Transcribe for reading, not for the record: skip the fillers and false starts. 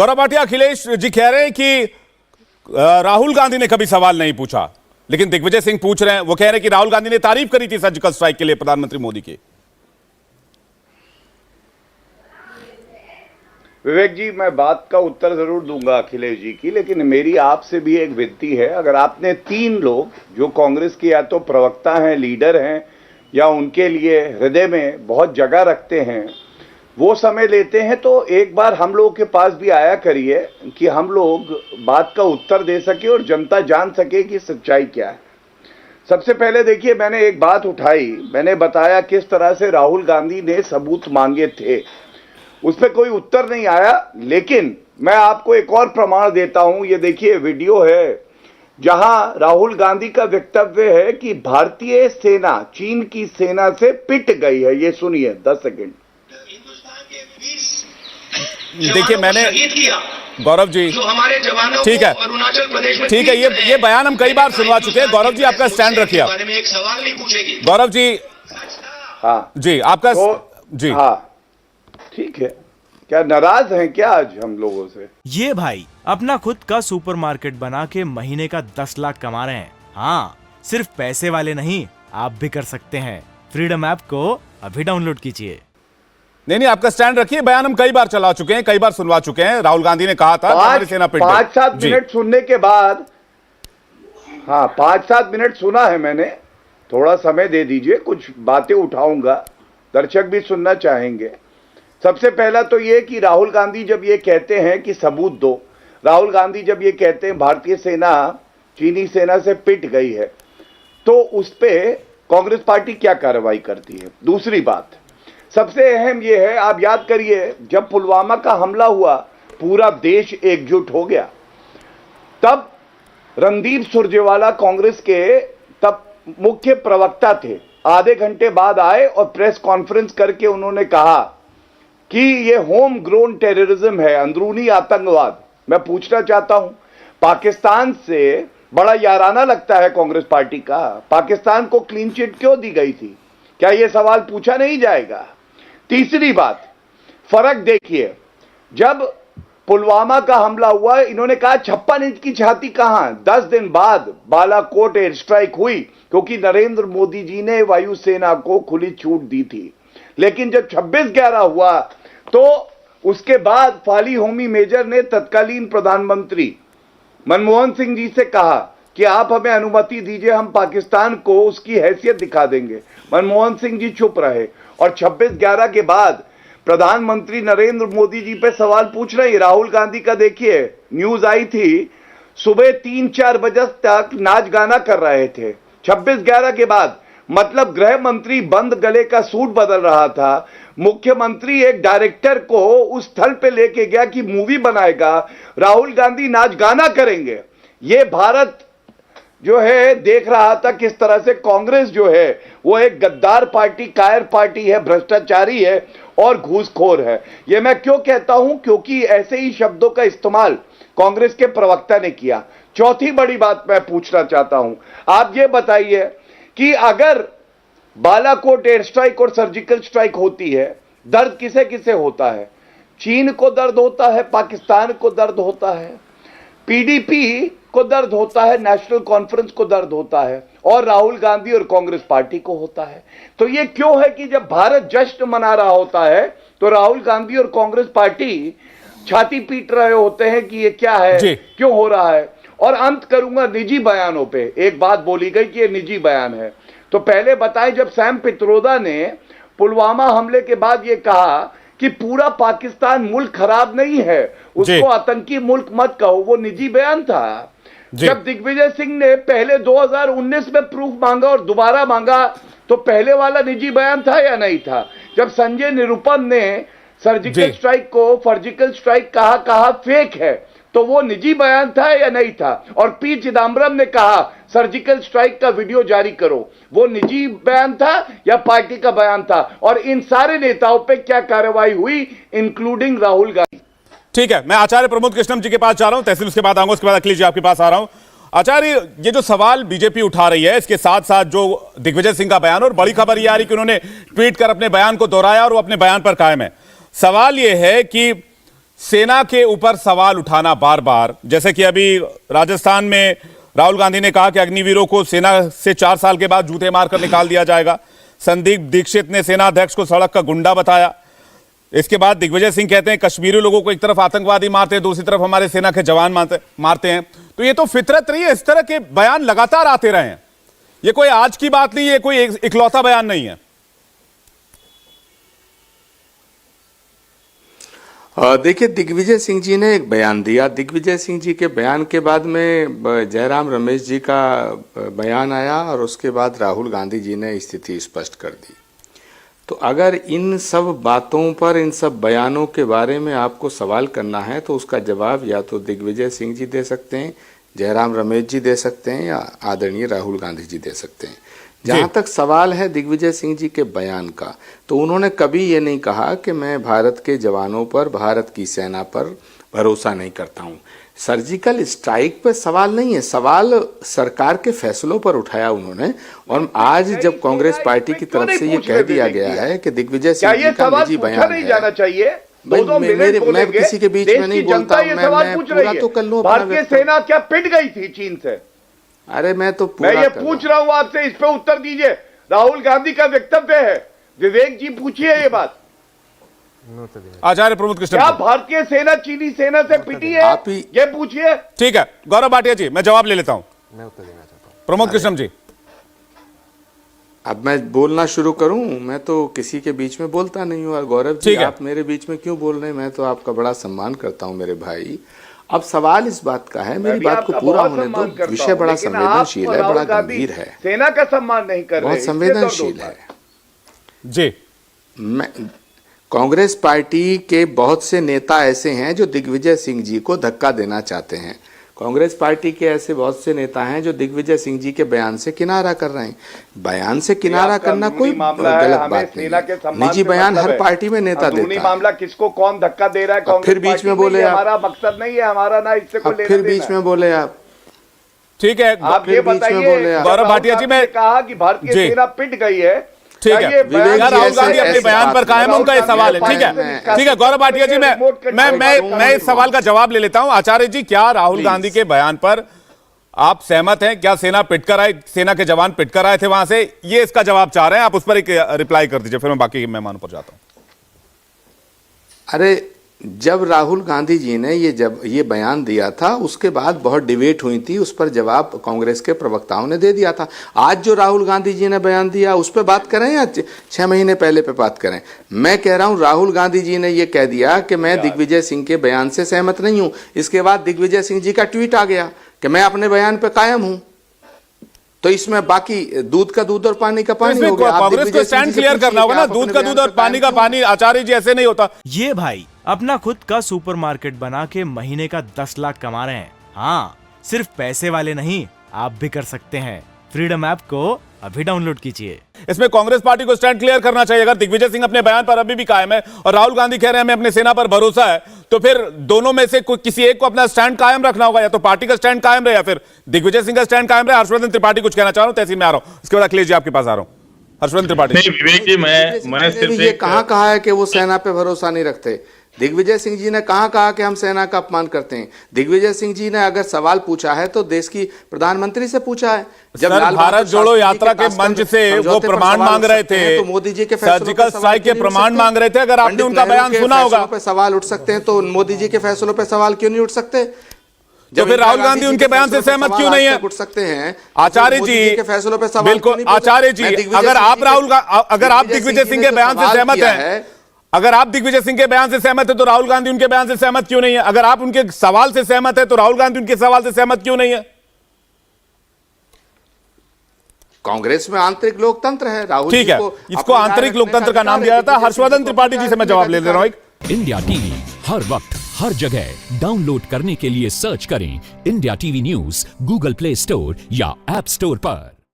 गौरव भाटिया, अखिलेश जी कह रहे हैं कि राहुल गांधी ने कभी सवाल नहीं पूछा, लेकिन दिग्विजय सिंह पूछ रहे हैं। वो कह रहे हैं कि राहुल गांधी ने तारीफ करी थी सर्जिकल स्ट्राइक के लिए प्रधानमंत्री मोदी की। विवेक जी, मैं बात का उत्तर जरूर दूंगा अखिलेश जी की, लेकिन मेरी आपसे भी एक विनती है। अगर आपने 3 लोग जो कांग्रेस के या तो प्रवक्ता हैं, लीडर हैं, या उनके लिए हृदय में बहुत जगह रखते हैं, वो समय लेते हैं, तो एक बार हम लोगों के पास भी आया करिए कि हम लोग बात का उत्तर दे सके और जनता जान सके कि सच्चाई क्या है। सबसे पहले देखिए, मैंने एक बात उठाई, मैंने बताया किस तरह से राहुल गांधी ने सबूत मांगे थे, उस पर कोई उत्तर नहीं आया। लेकिन मैं आपको एक और प्रमाण देता हूं। ये देखिए वीडियो है जहां राहुल गांधी का वक्तव्य है कि भारतीय सेना चीन की सेना से पिट गई है। ये सुनिए 10 सेकंड। देखिए, मैंने गौरव जी, जो हमारे जवानों ठीक है, अरुणाचल प्रदेश में ठीक है, ये बयान हम कई बार सुनवा चुके हैं। गौरव जी, आपका स्टैंड रखिए। बारे में एक सवाल नहीं पूछेगी गौरव जी, हाँ जी आपका जी, हाँ ठीक है। क्या नाराज हैं क्या आज हम लोगों से? ये भाई अपना खुद का सुपरमार्केट बना के महीने का 10 लाख कमा रहे हैं। हाँ, सिर्फ पैसे वाले नहीं, आप भी कर सकते हैं। फ्रीडम ऐप को अभी डाउनलोड कीजिए। नहीं, आपका स्टैंड रखिए। बयान हम कई बार चला चुके हैं, कई बार सुनवा चुके हैं। राहुल गांधी ने कहा था हमारी सेना पिट गई। 5-7 मिनट सुनने के बाद, हाँ 5-7 मिनट सुना है मैंने, थोड़ा समय दे दीजिए, कुछ बातें उठाऊंगा, दर्शक भी सुनना चाहेंगे। सबसे पहला तो ये कि राहुल गांधी जब ये कहते हैं कि सबूत दो, राहुल गांधी जब ये कहते हैं भारतीय सेना चीनी सेना से पिट गई है, तो उस पे कांग्रेस पार्टी क्या कार्रवाई करती है? दूसरी बात सबसे अहम ये है, आप याद करिए जब पुलवामा का हमला हुआ पूरा देश एकजुट हो गया, तब रणदीप सुरजेवाला कांग्रेस के तब मुख्य प्रवक्ता थे, आधे घंटे बाद आए और प्रेस कॉन्फ्रेंस करके उन्होंने कहा कि ये होम ग्रोन टेररिज्म है, अंदरूनी आतंकवाद। मैं पूछना चाहता हूं, पाकिस्तान से बड़ा याराना लगता है कांग्रेस पार्टी का, पाकिस्तान को क्लीन चिट क्यों दी गई थी? क्या यह सवाल पूछा नहीं जाएगा? तीसरी बात, फर्क देखिए, जब पुलवामा का हमला हुआ इन्होंने कहा 56 इंच की छाती कहां? 10 दिन बाद बालाकोट एयर स्ट्राइक हुई, क्योंकि नरेंद्र मोदी जी ने वायुसेना को खुली छूट दी थी। लेकिन जब 26/11 हुआ तो उसके बाद फाली होमी मेजर ने तत्कालीन प्रधानमंत्री मनमोहन सिंह जी से कहा कि आप हमें अनुमति दीजिए, हम पाकिस्तान को उसकी हैसियत दिखा देंगे। मनमोहन सिंह जी चुप रहे और 26/11 के बाद प्रधानमंत्री नरेंद्र मोदी जी पे सवाल पूछ रहे हैं। राहुल गांधी का देखिए, न्यूज आई थी, सुबह 3-4 बजे तक नाच गाना कर रहे थे 26/11 के बाद। मतलब गृह मंत्री बंद गले का सूट बदल रहा था, मुख्यमंत्री एक डायरेक्टर को उस स्थल पे लेके गया कि मूवी बनाएगा, राहुल गांधी नाच गाना करेंगे। ये भारत जो है देख रहा था किस तरह से कांग्रेस जो है वो एक गद्दार पार्टी, कायर पार्टी है, भ्रष्टाचारी है और घूसखोर है। ये मैं क्यों कहता हूं? क्योंकि ऐसे ही शब्दों का इस्तेमाल कांग्रेस के प्रवक्ता ने किया। चौथी बड़ी बात मैं पूछना चाहता हूं, आप ये बताइए कि अगर बालाकोट एयर स्ट्राइक और सर्जिकल स्ट्राइक होती है, दर्द किसे किसे होता है? चीन को दर्द होता है, पाकिस्तान को दर्द होता है, पीडीपी को दर्द होता है, नेशनल कॉन्फ्रेंस को दर्द होता है, और राहुल गांधी और कांग्रेस पार्टी को होता है। तो ये क्यों है कि जब भारत जश्न मना रहा होता है तो राहुल गांधी और कांग्रेस पार्टी छाती पीट रहे होते हैं कि ये क्या है, क्यों हो रहा है? और अंत करूंगा निजी बयानों पे। एक बात बोली गई कि ये निजी बयान है, तो पहले बताएं, जब सैम पित्रोदा ने पुलवामा हमले के बाद ये कहा कि पूरा पाकिस्तान मुल्क खराब नहीं है, उसको आतंकी मुल्क मत कहो, वो निजी बयान था। जब दिग्विजय सिंह ने पहले 2019 में प्रूफ मांगा और दोबारा मांगा, तो पहले वाला निजी बयान था या नहीं था? जब संजय निरुपम ने सर्जिकल स्ट्राइक को फर्जिकल स्ट्राइक कहा फेक है, तो वो निजी बयान था या नहीं था? और पी चिदम्बरम ने कहा सर्जिकल स्ट्राइक का वीडियो जारी करो, वो निजी बयान था या पार्टी का बयान था? और इन सारे नेताओं पे क्या कार्रवाई हुई, इंक्लूडिंग राहुल गांधी? ठीक है, मैं आचार्य प्रमोद कृष्णम जी के पास जा रहा हूं, तहसील उसके बाद आऊंगा, उसके बाद अखिलेश जी आपके पास आ रहा हूं। आचार्य, ये जो सवाल बीजेपी उठा रही है, इसके साथ साथ जो दिग्विजय सिंह का बयान, और बड़ी खबर यह आ रही कि उन्होंने ट्वीट कर अपने बयान को दोहराया और वो अपने बयान पर कायम है। सवाल यह है कि सेना के ऊपर सवाल उठाना बार बार, जैसे कि अभी राजस्थान में राहुल गांधी ने कहा कि अग्निवीरों को सेना से 4 साल के बाद जूते मारकर निकाल दिया जाएगा। संदीप दीक्षित ने सेना अध्यक्ष को सड़क का गुंडा बताया। इसके बाद दिग्विजय सिंह कहते हैं कश्मीरी लोगों को एक तरफ आतंकवादी मारते हैं, दूसरी तरफ हमारे सेना के जवान मारते हैं। तो ये तो फितरत रही है, इस तरह के बयान लगातार आते रहे हैं। ये कोई आज की बात नहीं है, कोई इकलौता बयान नहीं है। देखिए, दिग्विजय सिंह जी ने एक बयान दिया। दिग्विजय सिंह जी के बयान के बाद में जयराम रमेश जी का बयान आया और उसके बाद राहुल गांधी जी ने स्थिति स्पष्ट कर दी। तो अगर इन सब बातों पर, इन सब बयानों के बारे में आपको सवाल करना है तो उसका जवाब या तो दिग्विजय सिंह जी दे सकते हैं, जयराम रमेश जी दे सकते हैं, या आदरणीय राहुल गांधी जी दे सकते हैं। जहां तक सवाल है दिग्विजय सिंह जी के बयान का, तो उन्होंने कभी ये नहीं कहा कि मैं भारत के जवानों पर, भारत की सेना पर भरोसा नहीं करता हूं। सर्जिकल स्ट्राइक पे सवाल नहीं है, सवाल सरकार के फैसलों पर उठाया उन्होंने। और आज जब कांग्रेस पार्टी की तरफ से ये कह दिया गया है कि दिग्विजय सिंह जी का निजी बयान नहीं जाना चाहिए, मैं किसी के बीच में नहीं बोलता हूं, मैं पूरा तो कर लूं। भारतीय सेना क्या पिट गई थी चीन से? अरे मैं तो मैं ये पूछ रहा हूं आपसे, इस पे उत्तर दीजिए। राहुल गांधी का वक्तव्य है, विवेक जी पूछिए ये बात। आचार्य प्रमोद कृष्ण, क्या भारतीय सेना चीनी सेना से पिटी है? आप ही ये पूछिए। ठीक है गौरव भाटिया जी, मैं जवाब ले लेता हूं। मैं उत्तर देना चाहता हूं। प्रमोद कृष्ण जी, अब मैं बोलना शुरू करूं? मैं तो किसी के बीच में बोलता नहीं हूं। और गौरव जी, आप मेरे बीच में क्यों बोल रहे हैं? मैं तो आपका बड़ा सम्मान करता हूं मेरे भाई। अब सवाल इस बात का है, मेरी बात को पूरा होने दो। विषय बड़ा संवेदनशील है, बड़ा गंभीर है, सेना का सम्मान नहीं कर रहे, बहुत संवेदनशील है जी। मैं कांग्रेस पार्टी के बहुत से नेता ऐसे हैं जो दिग्विजय सिंह जी को धक्का देना चाहते हैं। कांग्रेस पार्टी के ऐसे बहुत से नेता हैं जो दिग्विजय सिंह जी के बयान से किनारा कर रहे हैं। बयान से किनारा करना कोई गलत बात नहीं है। निजी बयान हर पार्टी में नेता देता है। मामला किसको कौन धक्का दे रहा है, फिर बीच में बोले हमारा मकसद नहीं है, हमारा ना इससे कोई लेना फिर बीच में बोले आप। ठीक है, आप ये बताइए, गौरव भाटिया जी, मैं कहा कि भारतीय सेना पिट गई है, ठीक है, राहुल गांधी अपने बयान पर कायम, उनका ये सवाल है। ठीक है, ठीक है गौरव भाटिया जी, मैं इस सवाल का जवाब ले लेता हूं। आचार्य जी, क्या राहुल गांधी के बयान पर आप सहमत हैं? क्या सेना पिटकर आए, सेना के जवान पिटकर आए थे वहां से? ये इसका जवाब चाह रहे हैं, आप उस पर एक रिप्लाई कर दीजिए, फिर मैं बाकी मेहमानों पर जाता हूं। अरे, जब राहुल गांधी जी ने ये बयान दिया था, उसके बाद बहुत डिबेट हुई थी, उस पर जवाब कांग्रेस के प्रवक्ताओं ने दे दिया था। आज जो राहुल गांधी जी ने बयान दिया उस पर बात करें या 6 महीने पहले पे बात करें? मैं कह रहा हूं राहुल गांधी जी ने ये कह दिया कि मैं दिग्विजय सिंह के बयान से सहमत नहीं हूं। इसके बाद दिग्विजय सिंह जी का ट्वीट आ गया कि मैं अपने बयान पे कायम हूं। तो इसमें बाकी दूध का दूध और पानी का पानी हो गया। कांग्रेस को स्टैंड क्लियर करना होगा ना, दूध का दूध और पानी का पानी। आचार्य जी, ऐसे नहीं होता। ये भाई अपना खुद का सुपरमार्केट बना के महीने का 10 लाख कमा रहे हैं। हाँ, सिर्फ पैसे वाले नहीं, आप भी कर सकते हैं। फ्रीडम ऐप को अभी डाउनलोड कीजिए। इसमें कांग्रेस पार्टी को स्टैंड क्लियर करना चाहिए। अगर दिग्विजय सिंह अपने बयान पर अभी भी कायम है और राहुल गांधी कह रहे हैं हमें अपने सेना पर भरोसा है, तो फिर दोनों में से किसी एक को अपना स्टैंड कायम रखना होगा। या तो पार्टी का स्टैंड कायम रहे या फिर दिग्विजय सिंह का स्टैंड कायम रहे। हर्षवर्धन त्रिपाठी कुछ कहना चाह रहा हूं, तहसील में आ रहा हूं, इसके बाद अखिलेश जी आपके पास आ रहा हूं। हर्षवर्धन त्रिपाठी। नहीं विवेक जी, मैंने सिर्फ ये कहा है कि वो सेना पे भरोसा नहीं रखते? दिग्विजय सिंह जी ने कहा कि हम सेना का अपमान करते हैं? दिग्विजय सिंह जी ने अगर सवाल पूछा है तो देश की प्रधानमंत्री से पूछा है। जब भारत जोड़ो यात्रा के मंच से वो प्रमाण मांग रहे थे, तो मोदी जी के सर्जिकल स्ट्राइक के प्रमाण मांग रहे थे। अगर आपने उनका बयान सुना होगा, सवाल उठ सकते हैं, तो मोदी जी के फैसलों पर सवाल क्यों नहीं उठ सकते? तो फिर राहुल गांधी उनके बयान से सहमत क्यों नहीं है? उठ सकते हैं आचार्य जी के फैसलों पर सवाल। बिल्कुल आचार्य जी, अगर आप दिग्विजय सिंह के बयान से सहमत हैं, अगर आप दिग्विजय सिंह के बयान से सहमत है तो राहुल गांधी उनके बयान से सहमत क्यों नहीं है? अगर आप उनके सवाल से सहमत है तो राहुल गांधी उनके सवाल से सहमत क्यों नहीं है? कांग्रेस में आंतरिक लोकतंत्र है। राहुल ठीक है, इसको आंतरिक लोकतंत्र का नाम दिया जाता है। हर्षवर्धन त्रिपाठी जी से मैं जवाब ले रहा हूं। इंडिया टीवी हर वक्त हर जगह डाउनलोड करने के लिए सर्च करें India TV news Google play store या ऐप स्टोर पर।